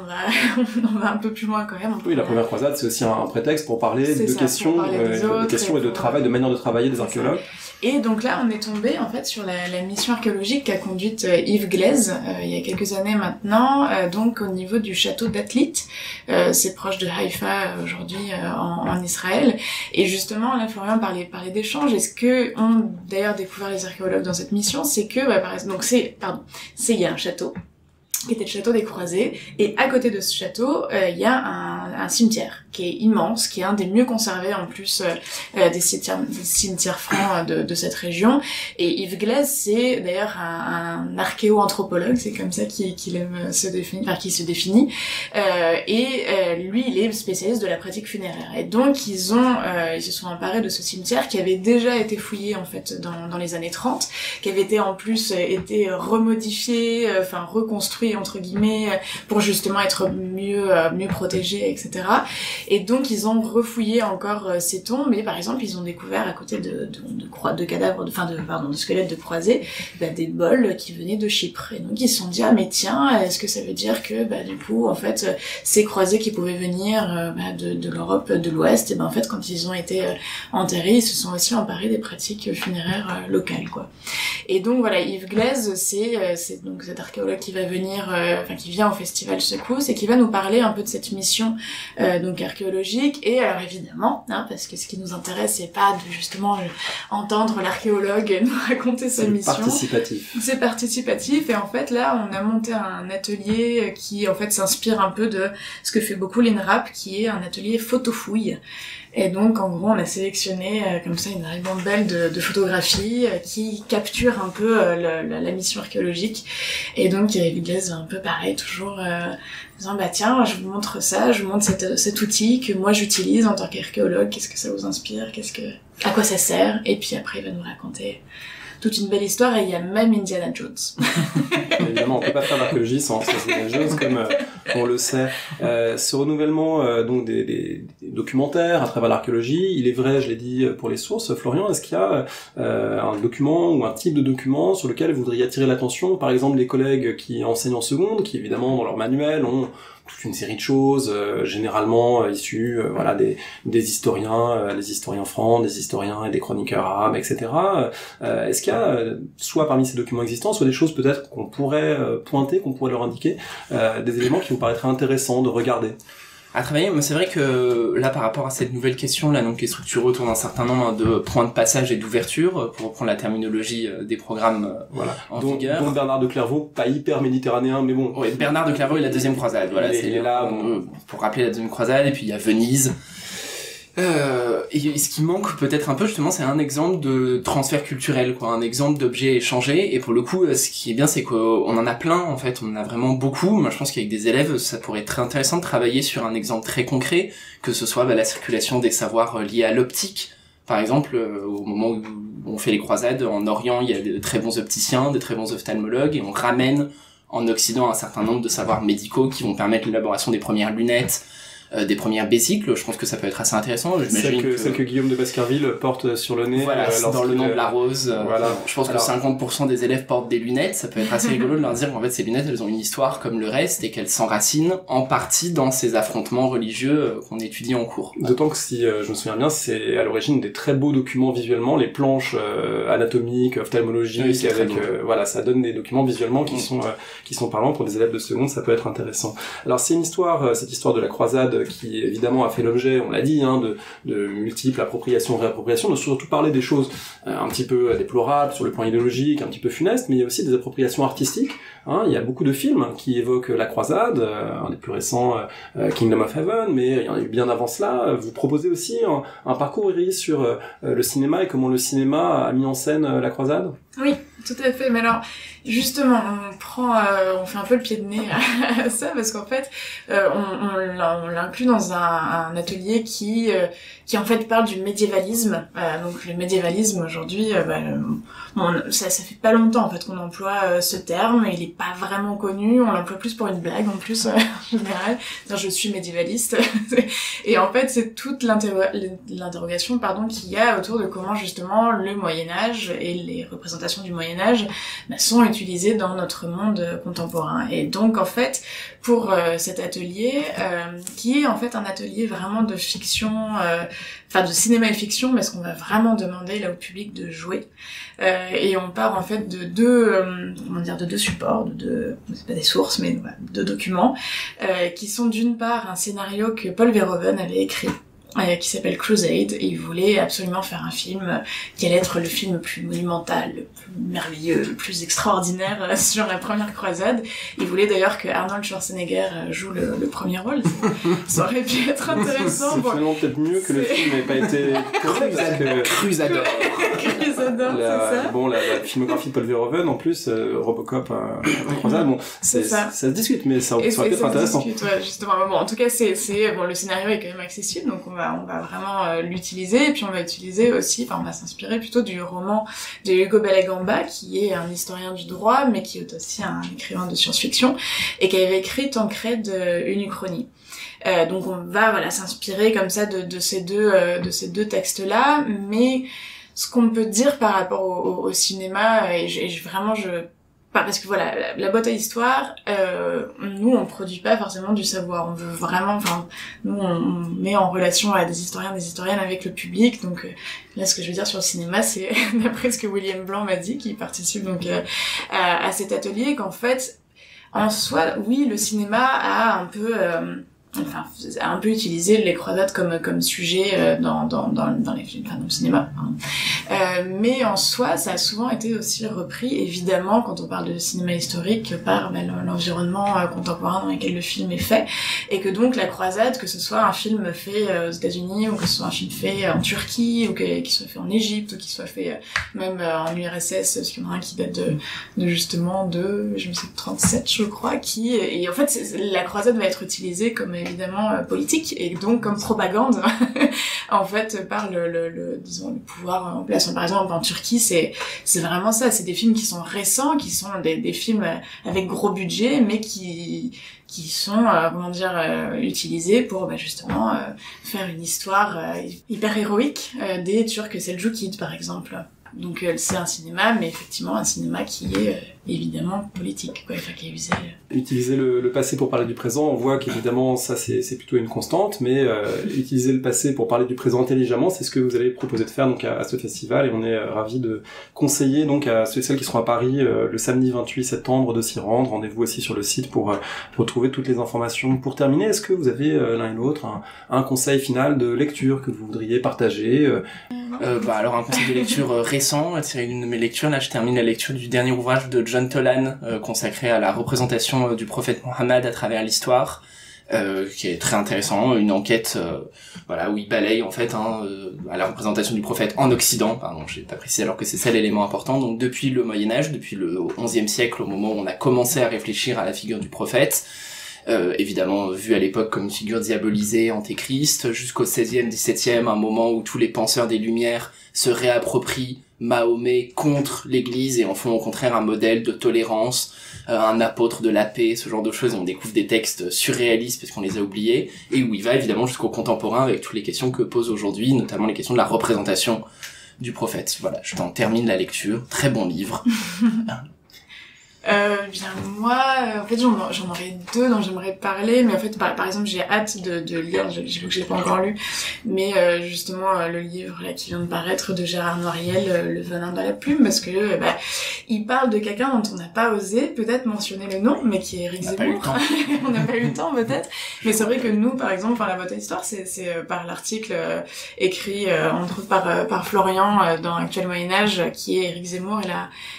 On va un peu plus loin quand même. Oui, la première croisade, c'est aussi un prétexte pour parler de questions et de travail, de manière de travailler des archéologues. Et donc là, on est tombé en fait sur la mission archéologique qu'a conduite Yves Glaise il y a quelques années maintenant, donc au niveau du château d'Atlit. C'est proche de Haïfa aujourd'hui en Israël. Et justement, là, Florian parlait d'échanges. Et ce que ont d'ailleurs découvert les archéologues dans cette mission, c'est que il y a un château qui était le château des Croisés, et à côté de ce château, il y a un cimetière qui est immense, qui est un des mieux conservés en plus des cimetières francs de cette région. Et Yves Glaise, c'est d'ailleurs un archéo-anthropologue, c'est comme ça qu'il aime se définit, lui, il est spécialiste de la pratique funéraire. Et donc ils se sont emparés de ce cimetière qui avait déjà été fouillé en fait dans les années 30, qui avait été en plus été remodifié, reconstruit entre guillemets pour justement être mieux protégé, etc. Et donc ils ont refouillé encore ces tombes, mais par exemple ils ont découvert à côté de squelettes de croisés des bols qui venaient de Chypre. Et donc ils se sont dit mais tiens, est-ce que ça veut dire que du coup en fait ces croisés qui pouvaient venir de l'Europe de l'Ouest, et en fait quand ils ont été enterrés, ils se sont aussi emparés des pratiques funéraires locales, quoi. Et donc voilà, Yves Glaise, c'est donc cet archéologue qui va venir qui vient au festival Secousse et qui va nous parler un peu de cette mission donc archéologique. Et alors évidemment, parce que ce qui nous intéresse, c'est pas de justement entendre l'archéologue nous raconter sa mission. C'est participatif. Et en fait là, on a monté un atelier qui en fait s'inspire un peu de ce que fait beaucoup l'INRAP, qui est un atelier photo-fouille. Et donc, en gros, on a sélectionné comme ça une ribambelle de photographies qui capturent un peu la mission archéologique. Et donc, Yves Glaise, un peu pareil, toujours disant tiens, je vous montre ça, je vous montre cet outil que moi j'utilise en tant qu'archéologue. Qu'est-ce que ça vous inspire? À quoi ça sert? Et puis après, il va nous raconter toute une belle histoire, et il y a même Indiana Jones. Évidemment, on peut pas faire l'archéologie sans Indiana Jones, comme on le sait. Ce renouvellement donc des documentaires à travers l'archéologie, il est vrai, je l'ai dit, pour les sources. Florian, est-ce qu'il y a un document ou un type de document sur lequel vous voudriez attirer l'attention? Par exemple, les collègues qui enseignent en seconde, qui évidemment dans leur manuel ont toute une série de choses, généralement issues des historiens, les historiens francs, des historiens et des chroniqueurs arabes, etc. Est-ce qu'il y a, soit parmi ces documents existants, soit des choses peut-être qu'on pourrait pointer, qu'on pourrait leur indiquer, des éléments qui vous paraîtraient intéressants de regarder? À travailler, mais c'est vrai que là, par rapport à cette nouvelle question là, donc qui est structurée autour d'un certain nombre de points de passage et d'ouverture, pour reprendre la terminologie des programmes en vigueur. Donc Bernard de Clairvaux, pas hyper méditerranéen, mais bon. Oui, Bernard de Clairvaux et la deuxième croisade. Voilà, c'est là pour rappeler la deuxième croisade. Et puis il y a Venise. Et ce qui manque peut-être un peu justement, c'est un exemple de transfert culturel, quoi, un exemple d'objet échangé. Et pour le coup, ce qui est bien, c'est qu'on en a plein, en fait, on en a vraiment beaucoup. Moi, je pense qu'avec des élèves, ça pourrait être très intéressant de travailler sur un exemple très concret, que ce soit la circulation des savoirs liés à l'optique. Par exemple, au moment où on fait les croisades, en Orient, il y a de très bons opticiens, de très bons ophtalmologues, et on ramène en Occident un certain nombre de savoirs médicaux qui vont permettre l'élaboration des premières lunettes, des premières bésicles. Je pense que ça peut être assez intéressant. Celle que Guillaume de Baskerville porte sur le nez. Voilà, dans le nom de la rose. Voilà. Je pense que 50% des élèves portent des lunettes. Ça peut être assez rigolo de leur dire qu'en fait ces lunettes, elles ont une histoire comme le reste et qu'elles s'enracinent en partie dans ces affrontements religieux qu'on étudie en cours. D'autant que si je me souviens bien, c'est à l'origine des très beaux documents visuellement, les planches anatomiques, ophtalmologiques, oui, avec voilà, ça donne des documents visuellement qui sont parlants pour des élèves de seconde. Ça peut être intéressant. Alors c'est une histoire, cette histoire de la croisade qui évidemment a fait l'objet, on l'a dit, de multiples appropriations, réappropriations, de surtout parler des choses un petit peu déplorables sur le plan idéologique, un petit peu funestes, mais il y a aussi des appropriations artistiques. Il y a beaucoup de films qui évoquent la croisade, un des plus récents, Kingdom of Heaven, mais il y en a eu bien avant cela. Vous proposez aussi un parcours, Iris, sur le cinéma et comment le cinéma a mis en scène la croisade. Oui, tout à fait. Mais alors, justement, on fait un peu le pied de nez à ça parce qu'en fait, on l'inclut dans un atelier qui en fait parle du médiévalisme. Donc le médiévalisme aujourd'hui, ça fait pas longtemps en fait qu'on emploie ce terme. Il est pas vraiment connu. On l'emploie plus pour une blague en plus en général. C'est-à-dire, je suis médiévaliste. Et en fait, c'est toute l'interrogation qu'il y a autour de comment justement le Moyen-Âge et les représentations du Moyen-Âge sont utilisées dans notre monde contemporain. Et donc en fait, pour cet atelier, qui est en fait un atelier vraiment de fiction, de cinéma et fiction, parce qu'on va vraiment demander là au public de jouer. Et on part en fait de deux supports, c'est pas des sources, mais deux documents, qui sont d'une part un scénario que Paul Verhoeven avait écrit, qui s'appelle Crusade, et il voulait absolument faire un film qui allait être le film le plus monumental, le plus merveilleux, le plus extraordinaire sur la première croisade. Il voulait d'ailleurs que Arnold Schwarzenegger joue le premier rôle. Ça aurait pu être intéressant. C'est finalement peut-être mieux que le film n'ait pas été Crusador. C'est ça. Bon, la filmographie de Paul Verhoeven, en plus, Robocop, croisade, bon, ça se discute, mais ça aurait pu être intéressant. Ouais, justement. Bon, en tout cas, le scénario est quand même accessible, donc on va vraiment l'utiliser, et puis on va utiliser aussi, on va s'inspirer plutôt du roman de Hugo Bellagamba, qui est un historien du droit, mais qui est aussi un écrivain de science-fiction, et qui avait écrit Tancred, une uchronie. Donc on va s'inspirer comme ça de ces deux textes-là, mais ce qu'on peut dire par rapport au cinéma, parce que la boîte à histoire, nous on produit pas forcément du savoir, on veut vraiment, nous on met en relation des historiennes avec le public, donc là ce que je veux dire sur le cinéma, c'est d'après ce que William Blanc m'a dit, qui participe donc à cet atelier, qu'en fait, en soi, oui, le cinéma a un peu utilisé les croisades comme sujet dans les films, dans le cinéma. Mais en soi, ça a souvent été aussi repris, évidemment, quand on parle de cinéma historique, par l'environnement contemporain dans lequel le film est fait, et que donc la croisade, que ce soit un film fait aux États-Unis, ou que ce soit un film fait en Turquie, ou qu'il soit fait en Égypte, ou qu'il soit fait même en URSS, parce qu'il y en a un qui date de 37, je crois, et en fait, la croisade va être utilisée comme évidemment politique, et donc comme propagande en fait par le pouvoir en place. Par exemple en Turquie, c'est vraiment ça, c'est des films qui sont récents, qui sont des films avec gros budget, mais qui sont utilisés pour justement faire une histoire hyper héroïque des Turcs seldjoukides par exemple. Donc c'est un cinéma, mais effectivement un cinéma qui est évidemment politique, qui est usé. Utiliser le passé pour parler du présent, on voit qu'évidemment ça c'est plutôt une constante, mais utiliser le passé pour parler du présent intelligemment, c'est ce que vous allez proposer de faire donc à ce festival, et on est ravis de conseiller donc à ceux et celles qui seront à Paris le samedi 28 septembre de s'y rendre. Rendez-vous aussi sur le site pour retrouver toutes les informations. Pour terminer, est-ce que vous avez l'un et l'autre un conseil final de lecture que vous voudriez partager? Alors un conseil de lecture récent, c'est une de mes lectures. Là, je termine la lecture du dernier ouvrage de John Tolan consacré à la représentation du prophète Mohammed à travers l'histoire. qui est très intéressant, une enquête voilà, où il balaye en fait à la représentation du prophète en Occident, pardon, j'ai pas précisé alors que c'est ça l'élément important, donc depuis le Moyen-Âge, depuis le XIe siècle, au moment où on a commencé à réfléchir à la figure du prophète, évidemment vu à l'époque comme une figure diabolisée, antéchrist, jusqu'au XVIe, XVIIe, un moment où tous les penseurs des Lumières se réapproprient Mahomet contre l'Église et en font au contraire un modèle de tolérance, un apôtre de la paix, ce genre de choses. On découvre des textes surréalistes parce qu'on les a oubliés, et où il va évidemment jusqu'au contemporain avec toutes les questions que pose aujourd'hui, notamment les questions de la représentation du prophète. Voilà, je t'en termine la lecture. Très bon livre. Bien moi, en fait j'en aurais deux dont j'aimerais parler, mais en fait par exemple j'ai hâte de lire, j'avoue que je l'ai pas encore lu, mais justement le livre là qui vient de paraître de Gérard Noiriel, Le venin dans la plume, parce que il parle de quelqu'un dont on n'a pas osé peut-être mentionner le nom, mais qui est Éric Zemmour. On n'a pas eu le temps peut-être, mais c'est vrai que nous par exemple, la boîte à histoire, c'est par l'article écrit entre autres par Florian dans Actuel Moyen-Âge, qui est Éric Zemmour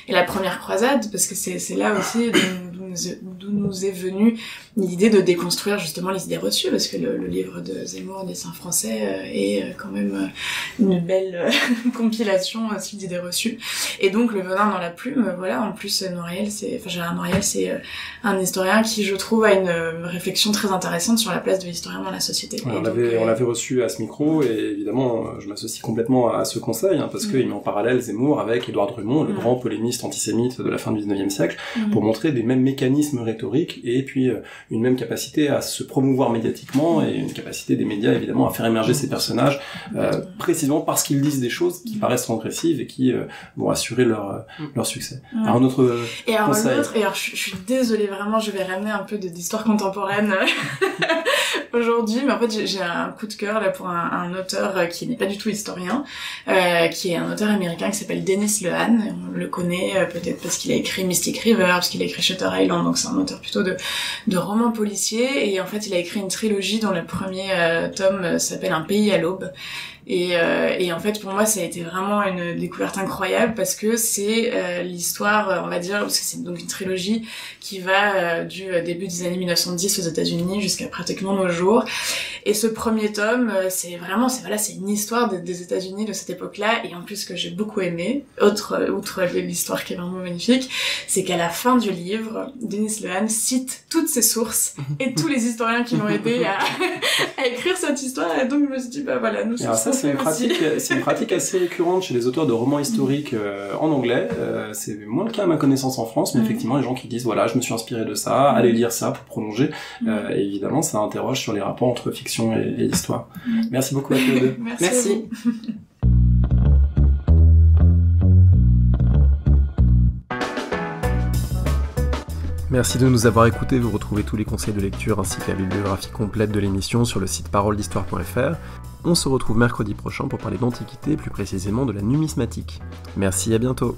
et la première croisade, parce que c'est là aussi d'où nous est venue l'idée de déconstruire justement les idées reçues, parce que le livre de Zemmour, des Saints français, est quand même une belle compilation aussi d'idées reçues. Et donc le venin dans la plume, voilà, en plus Gérard Noiriel, c'est un historien qui, je trouve, a une réflexion très intéressante sur la place de l'historien dans la société. Ouais, on l'avait reçu à ce micro, et évidemment je m'associe complètement à ce conseil, parce qu'il met en parallèle Zemmour avec Édouard Drumont, le grand polémiste antisémite de la fin du XIXe siècle, pour montrer des mêmes mécanismes rhétoriques et puis une même capacité à se promouvoir médiatiquement et une capacité des médias évidemment à faire émerger ces personnages précisément parce qu'ils disent des choses qui paraissent transgressives et qui vont assurer leur succès. Alors un autre conseil. Et alors je suis désolée, vraiment je vais ramener un peu d'histoire contemporaine aujourd'hui, mais en fait j'ai un coup de cœur là pour un auteur qui n'est pas du tout historien, qui est un auteur américain qui s'appelle Dennis Lehane. On le connaît peut-être parce qu'il a écrit Mystic River, parce qu'il a écrit Shutter Island, donc c'est un auteur plutôt de romans policiers, et en fait il a écrit une trilogie dont le premier tome s'appelle Un pays à l'aube. Et en fait pour moi ça a été vraiment une découverte incroyable, parce que c'est l'histoire, on va dire, parce que c'est donc une trilogie qui va du début des années 1910 aux États-Unis jusqu'à pratiquement nos jours. Et ce premier tome, c'est une histoire des États-Unis de cette époque-là, et en plus ce que j'ai beaucoup aimé, outre l'histoire qui est vraiment magnifique, c'est qu'à la fin du livre, Dennis Lehane cite toutes ses sources et tous les historiens qui l'ont aidé à écrire cette histoire, et donc je me suis dit voilà, nous c'est une pratique assez récurrente chez les auteurs de romans historiques en anglais. C'est moins le cas à ma connaissance en France, mais effectivement les gens qui disent voilà, je me suis inspiré de ça, allez lire ça pour prolonger. Et évidemment ça interroge sur les rapports entre fiction et histoire. Merci beaucoup à tous les deux. Merci. Merci de nous avoir écoutés. Vous retrouvez tous les conseils de lecture ainsi que la bibliographie complète de l'émission sur le site paroledhistoire.fr. On se retrouve mercredi prochain pour parler d'antiquité et plus précisément de la numismatique. Merci, à bientôt.